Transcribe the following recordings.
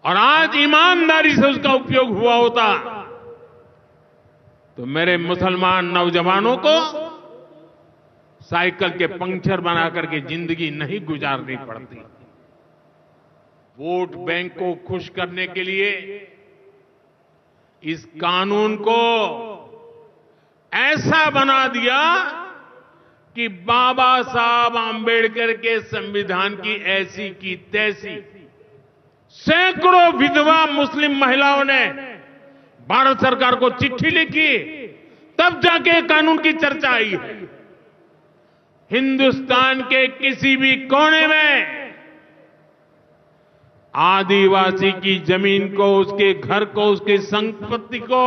और आज ईमानदारी से उसका उपयोग हुआ होता तो मेरे मुसलमान नौजवानों को साइकिल के पंक्चर बना करके जिंदगी नहीं गुजारनी पड़ती। वोट बैंक को खुश करने के लिए इस कानून को ऐसा बना दिया कि बाबा साहब आंबेडकर के संविधान की ऐसी की तैसी सैकड़ों विधवा मुस्लिम महिलाओं ने भारत सरकार को चिट्ठी लिखी, तब जाके कानून की चर्चा आई है। हिंदुस्तान के किसी भी कोने में आदिवासी की जमीन को, उसके घर को, उसकी संपत्ति को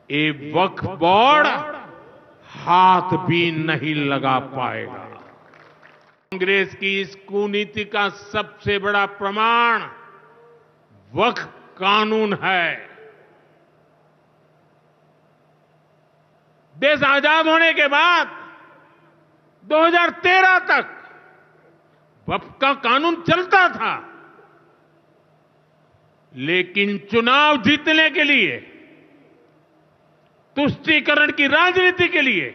ये वक्फ बोर्ड हाथ भी नहीं लगा पाएगा। कांग्रेस की इस कुनीति का सबसे बड़ा प्रमाण वक्फ कानून है। देश आजाद होने के बाद 2013 तक वक्फ का कानून चलता था, लेकिन चुनाव जीतने के लिए, तुष्टीकरण की राजनीति के लिए,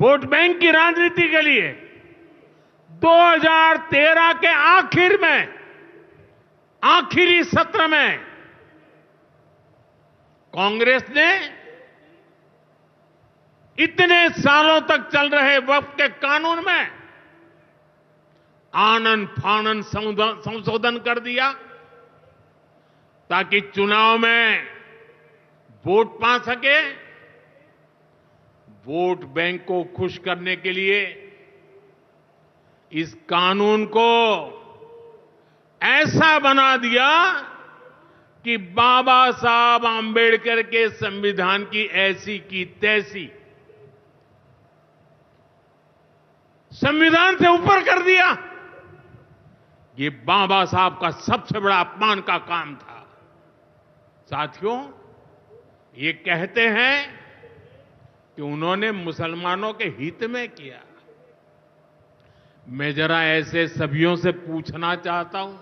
वोट बैंक की राजनीति के लिए 2013 के आखिर में, आखिरी सत्र में कांग्रेस ने इतने सालों तक चल रहे वक्फ के कानून में आनन फानन संशोधन कर दिया ताकि चुनाव में वोट पा सके। वोट बैंक को खुश करने के लिए इस कानून को ऐसा बना दिया कि बाबा साहब आंबेडकर के संविधान की ऐसी की तैसी संविधान से ऊपर कर दिया। ये बाबा साहब का सबसे बड़ा अपमान का काम था। साथियों, ये कहते हैं कि उन्होंने मुसलमानों के हित में किया। मैं जरा ऐसे सभियों से पूछना चाहता हूं,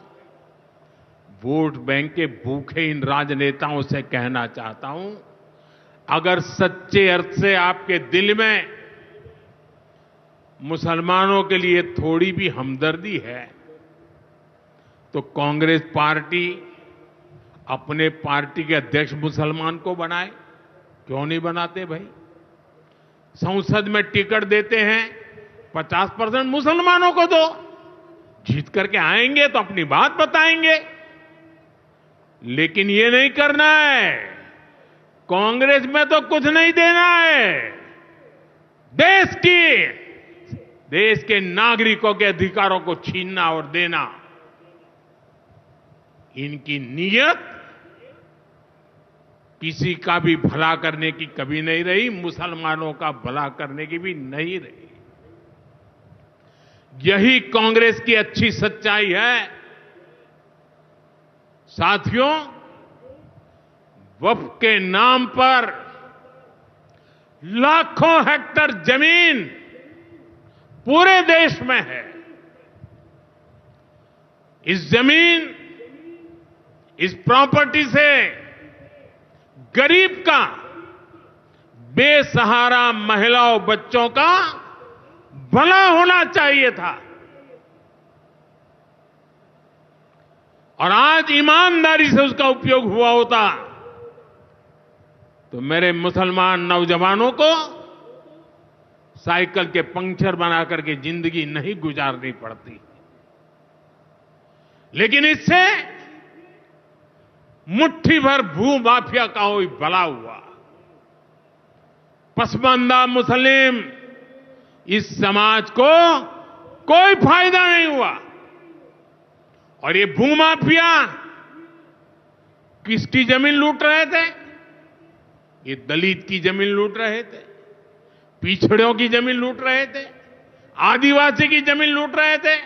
वोट बैंक के भूखे इन राजनेताओं से कहना चाहता हूं, अगर सच्चे अर्थ से आपके दिल में मुसलमानों के लिए थोड़ी भी हमदर्दी है तो कांग्रेस पार्टी अपने पार्टी के अध्यक्ष मुसलमान को बनाए। क्यों नहीं बनाते भाई? संसद में टिकट देते हैं, 50% मुसलमानों को दो। जीत करके आएंगे तो अपनी बात बताएंगे, लेकिन ये नहीं करना है। कांग्रेस में तो कुछ नहीं देना है। देश के नागरिकों के अधिकारों को छीनना और देना, इनकी नीयत किसी का भी भला करने की कभी नहीं रही, मुसलमानों का भला करने की भी नहीं रही। यही कांग्रेस की अच्छी सच्चाई है। साथियों, वक्फ के नाम पर लाखों हेक्टेयर जमीन पूरे देश में है। इस जमीन, इस प्रॉपर्टी से गरीब का, बेसहारा महिलाओं बच्चों का भला होना चाहिए था। और आज ईमानदारी से उसका उपयोग हुआ होता तो मेरे मुसलमान नौजवानों को साइकिल के पंक्चर बना करके जिंदगी नहीं गुजारनी पड़ती। लेकिन इससे मुट्ठी भर भू माफिया का कोई भला हुआ। पसमानदा मुस्लिम इस समाज को कोई फायदा नहीं हुआ। और ये भूमाफिया किसकी जमीन लूट रहे थे? ये दलित की जमीन लूट रहे थे, पिछड़ों की जमीन लूट रहे थे, आदिवासी की जमीन लूट रहे थे,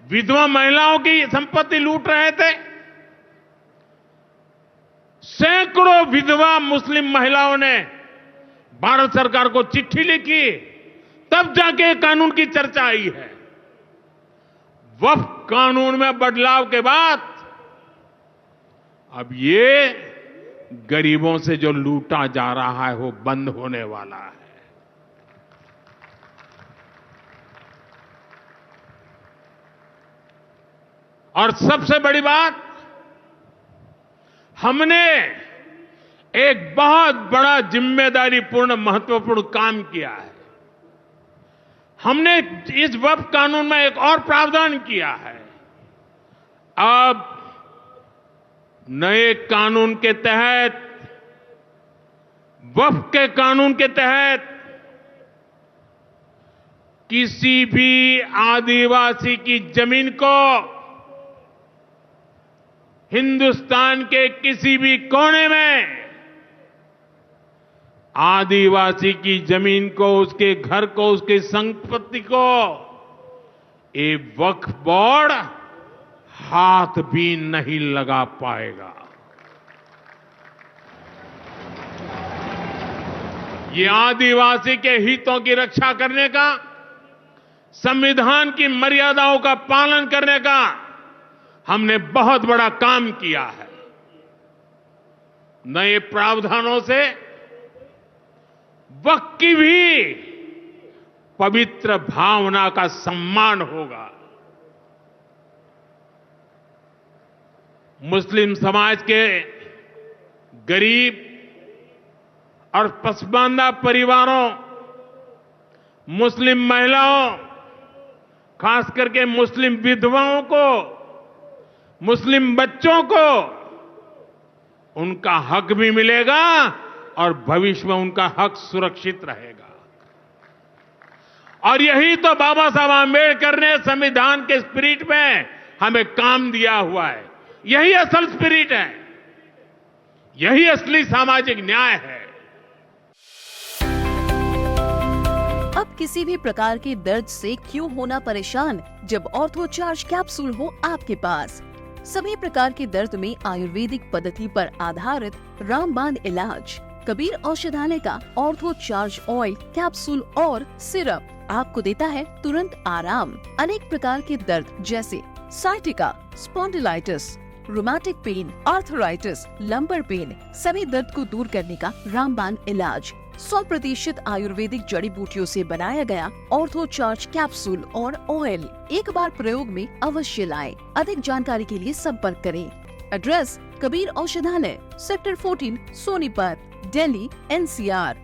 विधवा महिलाओं की संपत्ति लूट रहे थे। सैकड़ों विधवा मुस्लिम महिलाओं ने भारत सरकार को चिट्ठी लिखी, तब जाके कानून की चर्चा आई है। वक्फ कानून में बदलाव के बाद अब ये गरीबों से जो लूटा जा रहा है वो बंद होने वाला है। और सबसे बड़ी बात, हमने एक बहुत बड़ा जिम्मेदारीपूर्ण महत्वपूर्ण काम किया है। हमने इस वक्फ कानून में एक और प्रावधान किया है। अब नए कानून के तहत, वक्फ के कानून के तहत किसी भी आदिवासी की जमीन को हिंदुस्तान के किसी भी कोने में आदिवासी की जमीन को, उसके घर को, उसकी संपत्ति को ये वक्फ बोर्ड हाथ भी नहीं लगा पाएगा। ये आदिवासी के हितों की रक्षा करने का, संविधान की मर्यादाओं का पालन करने का हमने बहुत बड़ा काम किया है। नए प्रावधानों से वक्फ की भी पवित्र भावना का सम्मान होगा। मुस्लिम समाज के गरीब और पसमानदा परिवारों, मुस्लिम महिलाओं, खास करके मुस्लिम विधवाओं को, मुस्लिम बच्चों को उनका हक भी मिलेगा और भविष्य में उनका हक सुरक्षित रहेगा। और यही तो बाबा साहब आंबेडकर ने संविधान के स्पिरिट में हमें काम दिया हुआ है। यही असल स्पिरिट है, यही असली सामाजिक न्याय है। अब किसी भी प्रकार के दर्द से क्यों होना परेशान, जब ऑर्थो चार्ज कैप्सूल हो आपके पास। सभी प्रकार के दर्द में आयुर्वेदिक पद्धति पर आधारित रामबाण इलाज। कबीर औषधालय का ऑर्थो चार्ज ऑयल, कैप्सूल और सिरप आपको देता है तुरंत आराम। अनेक प्रकार के दर्द जैसे sciatica, spondylitis, rheumatic pain, arthritis, lumbar pain, सभी दर्द को दूर करने का रामबाण इलाज। 100% आयुर्वेदिक जड़ी बूटियों से बनाया गया ऑर्थो चार्ज कैप्सूल और ऑयल एक बार प्रयोग में अवश्य लाएं। अधिक जानकारी के लिए संपर्क करें। एड्रेस: कबीर औषधालय, सेक्टर 14, सोनीपत, दिल्ली, NCR।